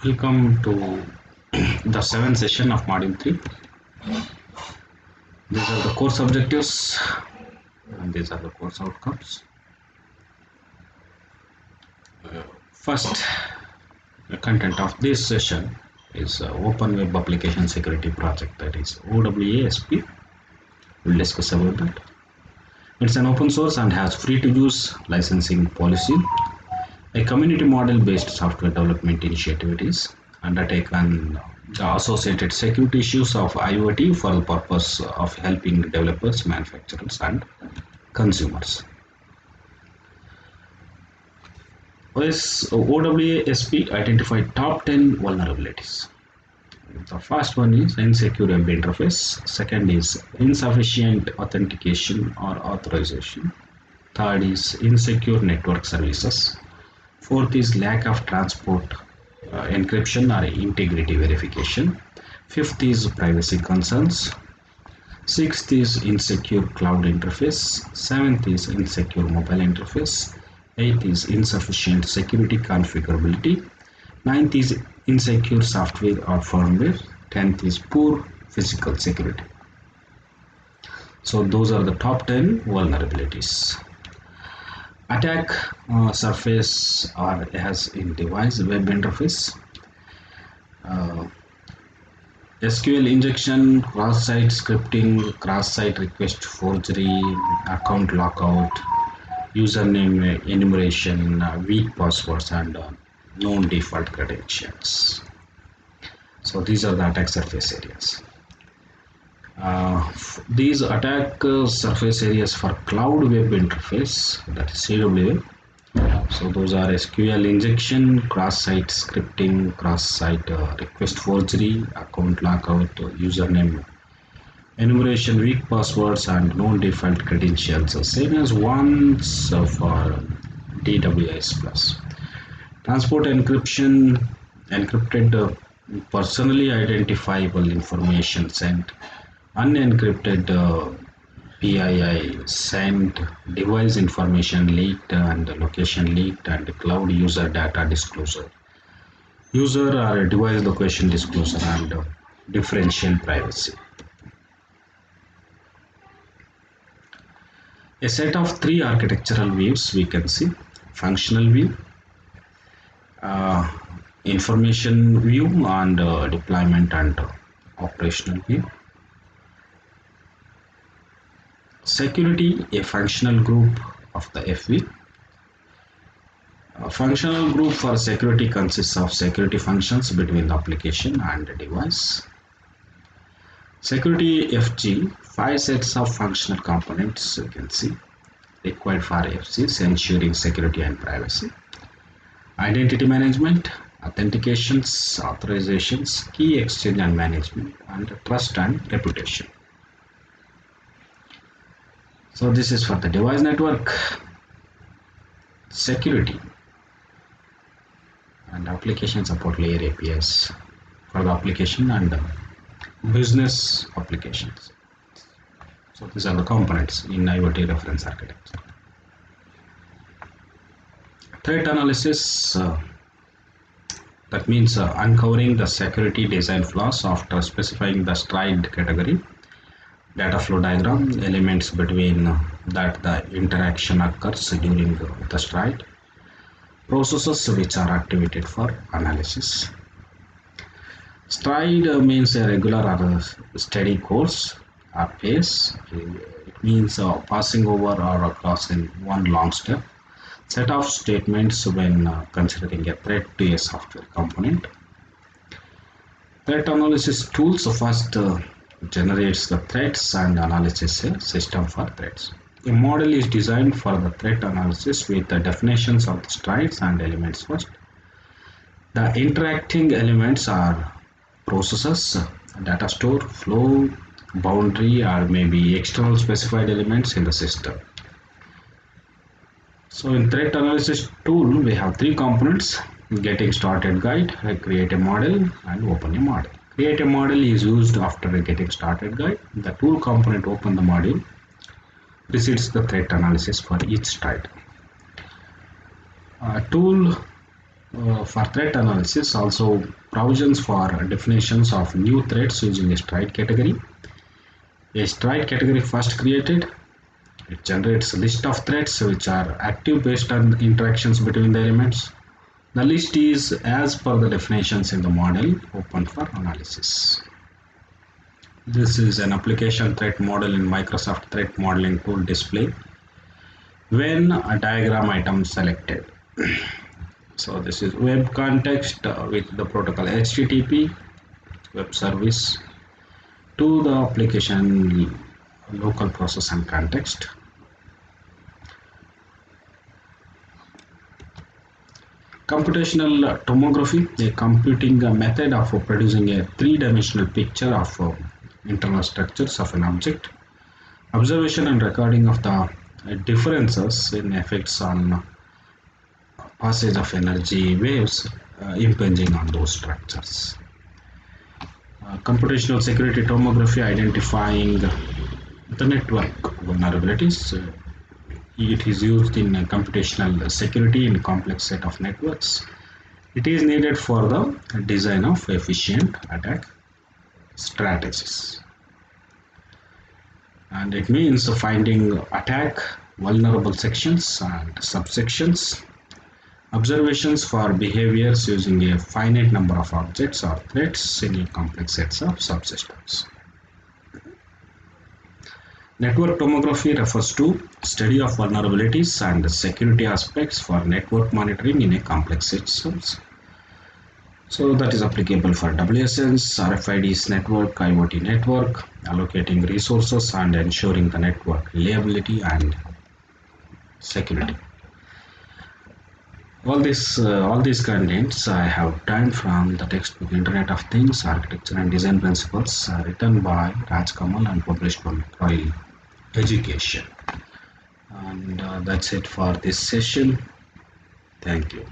Welcome to the seventh session of Module 3. These are the course objectives and these are the course outcomes. First, the content of this session is Open Web Application Security Project, that is OWASP. We'll discuss about that. It's an open source and has free to use licensing policy. A community model based software development initiative it is undertaken the associated security issues of IoT for the purpose of helping developers, manufacturers, and consumers. OWASP identified top 10 vulnerabilities. The first one is insecure web interface. Second is insufficient authentication or authorization. Third is insecure network services. Fourth is lack of transport encryption or integrity verification. Fifth is privacy concerns. Sixth is insecure cloud interface. Seventh is insecure mobile interface. Eighth is insufficient security configurability. Ninth is insecure software or firmware. 10th is poor physical security. So those are the top 10 vulnerabilities. Attack surface or as in device web interface. SQL injection, cross-site scripting, cross-site request forgery, account lockout, username enumeration, weak passwords, and known default credentials. So these are the attack surface areas. These attack surface areas for cloud web interface, that is CWA. So those are SQL injection, cross-site scripting, cross-site request forgery, account lockout, username enumeration, weak passwords, and known default credentials, same as ones for DWS plus. Transport encryption, encrypted personally identifiable information sent, unencrypted PII sent, device information leaked and location leaked, and cloud user data disclosure, user or device location disclosure, and differential privacy. A set of three architectural views we can see: functional view, information view, and deployment and operational view. Security, a functional group of the FV. A functional group for security consists of security functions between the application and the device. Security FG, 5 sets of functional components you can see required for FCs, ensuring security and privacy. Identity management, authentications, authorizations, key exchange and management, and trust and reputation. So this is for the device network, security, and application support layer APIs for the application and business applications. So these are the components in IoT reference architecture. Threat analysis, that means uncovering the security design flaws after specifying the STRIDE category. Data flow diagram, elements between that the interaction occurs during the STRIDE. Processes which are activated for analysis. Stride means a regular or a steady course or pace. It means passing over or crossing one long step. Set of statements when considering a threat to a software component. Threat analysis tools first generates the threats and analyzes a system for threats. A model is designed for the threat analysis with the definitions of the strides and elements first. The interacting elements are processes, data store, flow, boundary, or maybe external specified elements in the system. So in threat analysis tool, we have three components: getting started guide, create a model, and open a model. Create a model is used after a getting started guide. The tool component open the module precedes the threat analysis for each stride. Tool for threat analysis, also provisions for definitions of new threats using a stride category. A stride category first created, it generates a list of threats which are active based on interactions between the elements. The list is as per the definitions in the model open for analysis. This is an application threat model in Microsoft Threat Modeling Tool display when a diagram item selected. So this is web context with the protocol HTTP web service to the application local process and context. Computational tomography, a computing method of producing a three-dimensional picture of internal structures of an object. Observation and recording of the differences in effects on passage of energy waves impinging on those structures. Computational security tomography, identifying the network vulnerabilities. It is used in computational security in complex set of networks. It is needed for the design of efficient attack strategies. And it means finding attack vulnerable sections and subsections, observations for behaviors using a finite number of objects or threats in a complex sets of subsystems. Network tomography refers to study of vulnerabilities and security aspects for network monitoring in a complex systems. So that is applicable for WSNs, RFIDs network, IoT network, allocating resources and ensuring the network reliability and security. All these contents I have obtained from the textbook Internet of Things, Architecture and Design Principles, written by Raj Kamal and published by McCrory Education. And that's it for this session. Thank you.